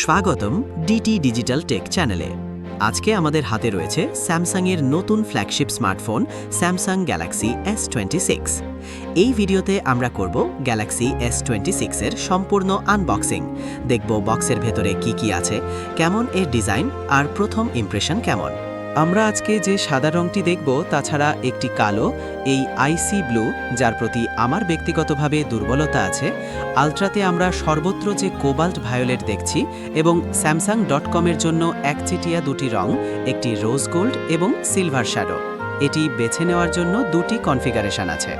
স্বাগতম DT digital take চ্যানেলে। আজকে আমাদের হাতে রয়েছে স্যামসাংয়ের নতুন flagship smartphone Samsung Galaxy S26। এই ভিডিওতে আমরা করব গ্যালাক্সি S26 এর সম্পূর্ণ আনবক্সিং, দেখব বক্সের ভেতরে কি আছে, কেমন এর ডিজাইন আর প্রথম ইমপ্রেশন কেমন। আমরা আজকে যে সাদা রংটি দেখব তাছাড়া একটি কালো, এই আইসি ব্লু, যার প্রতি আমার ব্যক্তিগতভাবে দুর্বলতা আছে। আলট্রাতে আমরা সর্বত্র যে কোবাল্ট ভায়োলেট দেখছি এবং স্যামসাং.com-এর জন্য একচেটিয়া দুটি রং, একটি রোজ গোল্ড এবং সিলভার শ্যাডো। এটি বেছে নেওয়ার জন্য দুটি কনফিগারেশন আছে।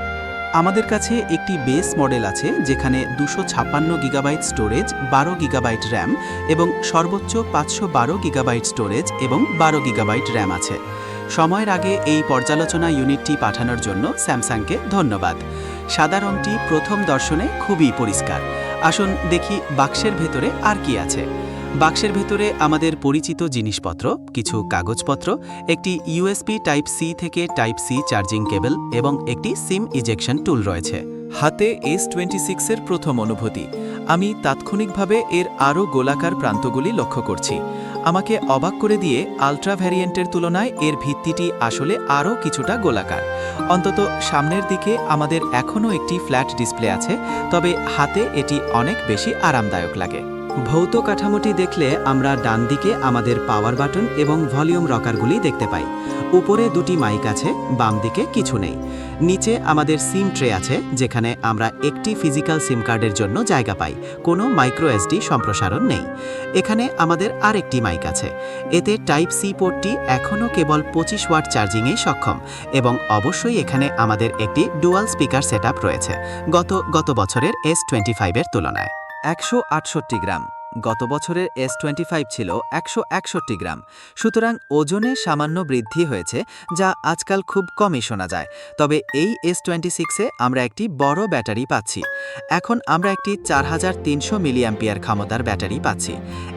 আমাদের কাছে একটি বেস মডেল আছে যেখানে 256 গিগাবাইট স্টোরেজ, 12 গিগাবাইট র্যাম এবং সর্বোচ্চ 512 গিগাবাইট স্টোরেজ এবং 12 গিগাবাইট র্যাম আছে। সময়ের আগে এই পর্যালোচনা ইউনিটটি পাঠানোর জন্য স্যামসাংকে ধন্যবাদ। সাদা রংটি প্রথম দর্শনে খুবই পরিষ্কার। আসুন দেখি বাক্সের ভেতরে আর কি আছে। বাক্সের ভেতরে আমাদের পরিচিত জিনিসপত্র, কিছু কাগজপত্র, একটি ইউএসবি টাইপ সি থেকে টাইপ সি চার্জিং কেবল এবং একটি সিম ইজেকশন টুল রয়েছে। হাতে S26 এর প্রথম অনুভূতি। আমি তাৎক্ষণিকভাবে এর আরও গোলাকার প্রান্তগুলি লক্ষ্য করছি। আমাকে অবাক করে দিয়ে আলট্রা ভ্যারিয়েন্টের তুলনায় এর ভিত্তিটি আসলে আরও কিছুটা গোলাকার। অন্তত সামনের দিকে আমাদের এখনও একটি ফ্ল্যাট ডিসপ্লে আছে, তবে হাতে এটি অনেক বেশি আরামদায়ক লাগে। ভৌত কাঠামোটি দেখলে আমরা ডান দিকে আমাদের পাওয়ার বাটন এবং ভলিউম রকারগুলি দেখতে পাই। উপরে দুটি মাইক আছে, বাম দিকে কিছু নেই। নিচে আমাদের সিম ট্রে আছে যেখানে আমরা একটি ফিজিক্যাল সিম কার্ডের জন্য জায়গা পাই, কোনো মাইক্রো এসডি সম্প্রসারণ নেই। এখানে আমাদের আরেকটি মাইক আছে। এতে টাইপ সি পোর্টটি এখনও কেবল 25 ওয়াট চার্জিংয়েই সক্ষম এবং অবশ্যই এখানে আমাদের একটি ডুয়াল স্পিকার সেটআপ রয়েছে গত বছরের S25 এর তুলনায়। 168 গ্রাম। গত বছরের S25 ছিল 161 গ্রাম। সুতরাং ওজনে সামান্য বৃদ্ধি হয়েছে, যা আজকাল খুব কমই শোনা যায়। তবে এই S26-এ আমরা একটি বড় ব্যাটারি পাচ্ছি। এখন আমরা একটি 4300 মিলিঅ্যাম্পিয়ার ক্ষমতার ব্যাটারি পাচ্ছি।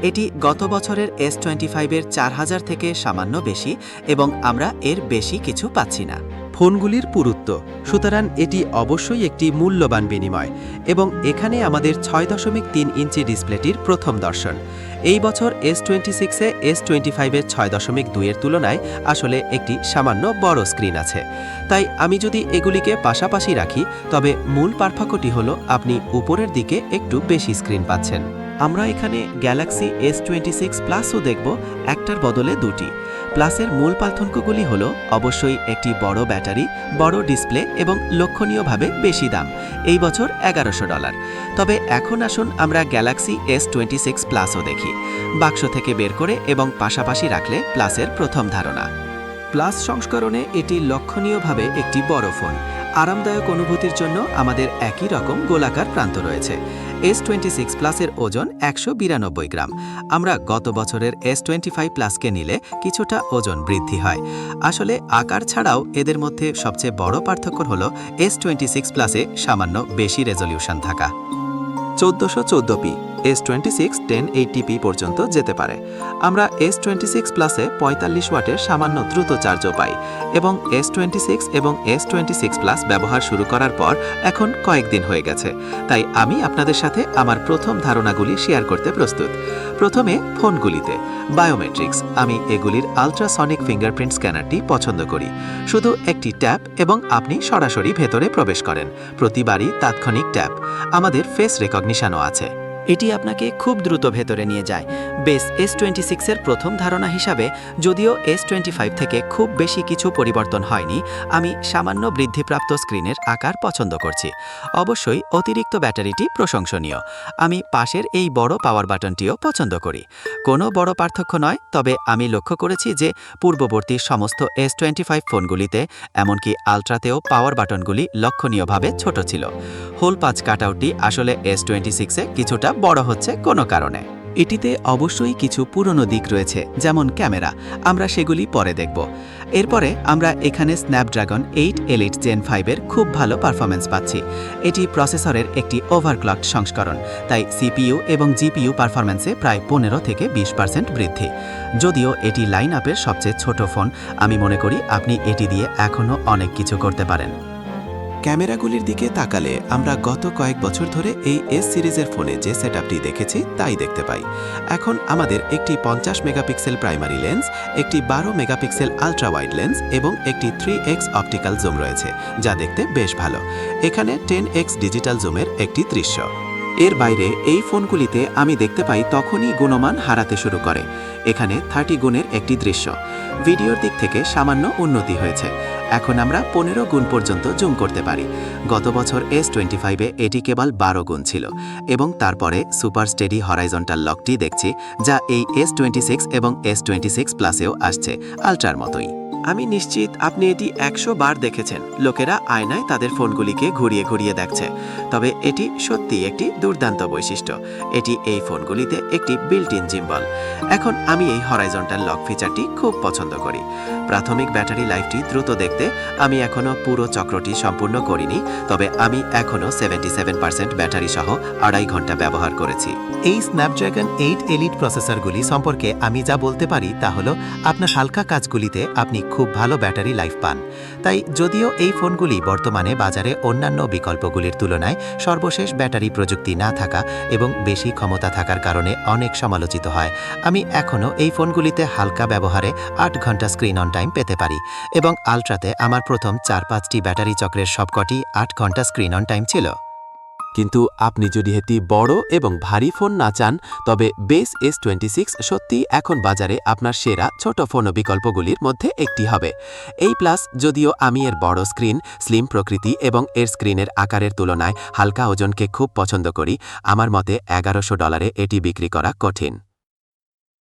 এটি গত বছরের S25-এর 4000 থেকে সামান্য বেশি এবং আমরা এর বেশি কিছু পাচ্ছি না। ফোনগুলির পুরুত্ব, সুতরাং এটি অবশ্যই একটি মূল্যবান বিনিময় এবং এখানে আমাদের 6.3 ইঞ্চি ডিসপ্লেটির প্রথম দর্শন। এই বছর S26-এ S25-এর 6.2 এর তুলনায় আসলে একটি সামান্য বড় স্ক্রিন আছে। তাই আমি যদি এগুলিকে পাশাপাশি রাখি, তবে মূল পার্থক্যটি হলো আপনি উপরের দিকে একটু বেশি স্ক্রিন পাচ্ছেন। আমরা এখানে গ্যালাক্সি S26 প্লাসও দেখব, একটার বদলে দুটি। প্লাসের মূল পার্থক্যগুলি হল অবশ্যই একটি বড় ব্যাটারি, বড় ডিসপ্লে এবং লক্ষণীয়ভাবে বেশি দাম, এই বছর $1100। তবে এখন আসুন আমরা গ্যালাক্সি S26 প্লাসও দেখি। বাক্স থেকে বের করে এবং পাশাপাশি রাখলে প্লাসের প্রথম ধারণা। প্লাস সংস্করণে এটি লক্ষণীয়ভাবে একটি বড় ফোন। আরামদায়ক অনুভূতির জন্য আমাদের একই রকম গোলাকার প্রান্ত রয়েছে। S26 প্লাসের ওজন 192 গ্রাম। আমরা গত বছরের S25 প্লাসকে নিলে কিছুটা ওজন বৃদ্ধি হয়। আসলে আকার ছাড়াও এদের মধ্যে সবচেয়ে বড় পার্থক্য হল S26 প্লাসে সামান্য বেশি রেজলিউশন থাকা। 1414p, S26 1080p পর্যন্ত যেতে পারে। আমরা S26 প্লাসে 45 ওয়াটের সামান্য দ্রুত চার্জও পাই এবং S26 এবং S26 প্লাস ব্যবহার শুরু করার পর এখন কয়েকদিন হয়ে গেছে, তাই আমি আপনাদের সাথে আমার প্রথম ধারণাগুলি শেয়ার করতে প্রস্তুত। প্রথমে ফোনগুলিতে বায়োমেট্রিক্স, আমি এগুলির আলট্রাসনিক ফিঙ্গারপ্রিন্ট স্ক্যানারটি পছন্দ করি। শুধু একটি ট্যাপ এবং আপনি সরাসরি ভেতরে প্রবেশ করেন। প্রতিবারই তাৎক্ষণিক ট্যাপ। আমাদের ফেস রেকগনিশনও আছে। এটি আপনাকে খুব দ্রুত ভেতরে নিয়ে যায়। বেস S26-এর প্রথম ধারণা হিসাবে যদিও S25 থেকে খুব বেশি কিছু পরিবর্তন হয়নি, আমি সামান্য বৃদ্ধিপ্রাপ্ত স্ক্রিনের আকার পছন্দ করছি। অবশ্যই অতিরিক্ত ব্যাটারিটি প্রশংসনীয়। আমি পাশের এই বড় পাওয়ার বাটনটিও পছন্দ করি। কোনো বড় পার্থক্য নয়, তবে আমি লক্ষ্য করেছি যে পূর্ববর্তী সমস্ত S25 ফোনগুলিতে, এমনকি আলট্রাতেও পাওয়ার বাটনগুলি লক্ষণীয়ভাবে ছোট ছিল। হোল পাঁচ কাটআউটটি আসলে S26-এ কিছুটা বড় হচ্ছে কোনো কারণে। এটিতে অবশ্যই কিছু পুরনো দিক রয়েছে, যেমন ক্যামেরা। আমরা সেগুলি পরে দেখব। এরপরে আমরা এখানে স্ন্যাপড্রাগন 8 Elite Gen 5-এর খুব ভালো পারফরমেন্স পাচ্ছি। এটি প্রসেসরের একটি ওভারক্লকড সংস্করণ, তাই সিপিইউ এবং জিপিইউ পারফরমেন্সে প্রায় 15 থেকে 20% বৃদ্ধি। যদিও এটি লাইন আপের সবচেয়ে ছোট ফোন, আমি মনে করি আপনি এটি দিয়ে এখনও অনেক কিছু করতে পারেন। ক্যামেরাগুলির দিকে তাকালে আমরা গত কয়েক বছর ধরে এই এস সিরিজের ফোনে যে সেটআপটি দেখেছি তাই দেখতে পাই। এখন আমাদের একটি 50 মেগাপিক্সেল প্রাইমারি লেন্স, একটি 12 মেগাপিক্সেল আলট্রা ওয়াইড লেন্স এবং একটি 3x অপটিক্যাল জুম রয়েছে, যা দেখতে বেশ ভালো। এখানে 10x ডিজিটাল জুমের একটি দৃশ্য। এর বাইরে এই ফোনগুলিতে আমি দেখতে পাই তখনই গুণমান হারাতে শুরু করে। এখানে 30 গুণের একটি দৃশ্য। ভিডিওর দিক থেকে সামান্য উন্নতি হয়েছে। এখন আমরা 15 গুণ পর্যন্ত জুম করতে পারি। গত বছর S25-এ এটি কেবল 12 গুণ ছিল এবং তারপরে সুপার স্টেডি হরাইজন্টাল লকটি দেখছি, যা এই S26 এবং S26 প্লাসেও আসছে, আলট্রার মতোই। আমি নিশ্চিত আপনি এটি 100 বার দেখেছেন। লোকেরা আয়নায় তাদের ফোনগুলিকে ঘুরিয়ে ঘুরিয়ে দেখছে। তবে এটি সত্যিই একটি দুর্দান্ত বৈশিষ্ট্য। এটি এই ফোনগুলিতে একটি বিল্ট ইন জিম্বল। এখন আমি এই হরাইজন্টাল লক ফিচারটি খুব পছন্দ করি। প্রাথমিক ব্যাটারি লাইফটি দ্রুত দেখতে আমি এখনও পুরো চক্রটি সম্পূর্ণ করিনি, তবে আমি এখনও 77% ব্যাটারি সহ 2.5 ঘন্টা ব্যবহার করেছি। এই স্ন্যাপড্রাগন 8 এলিট প্রসেসরগুলি সম্পর্কে আমি যা বলতে পারি তা হলো আপনার হালকা কাজগুলিতে আপনি খুব ভালো ব্যাটারি লাইফ পান। তাই যদিও এই ফোনগুলি বর্তমানে বাজারে অন্যান্য বিকল্পগুলির তুলনায় সর্বশেষ ব্যাটারি প্রযুক্তি না থাকা এবং বেশি ক্ষমতা থাকার কারণে অনেক সমালোচিত হয়, আমি এখনও এই ফোনগুলিতে হালকা ব্যবহারে 8 ঘন্টা স্ক্রিন অন টাইম পেতে পারি এবং আলট্রাতে আমার প্রথম 4-5টি ব্যাটারি চক্রের সবকটি 8 ঘন্টা স্ক্রিন অন টাইম ছিল। কিন্তু আপনি যদি এটি বড় এবং ভারী ফোন না চান, তবে বেস S26 সত্যিই এখন বাজারে আপনার সেরা ছোট ফোন বিকল্পগুলির মধ্যে একটি হবে। এই প্লাস, যদিও আমি এর বড় স্ক্রিন, স্লিম প্রকৃতি এবং এর স্ক্রিনের আকারের তুলনায় হালকা ওজনকে খুব পছন্দ করি, আমার মতে $1100 এটি বিক্রি করা কঠিন।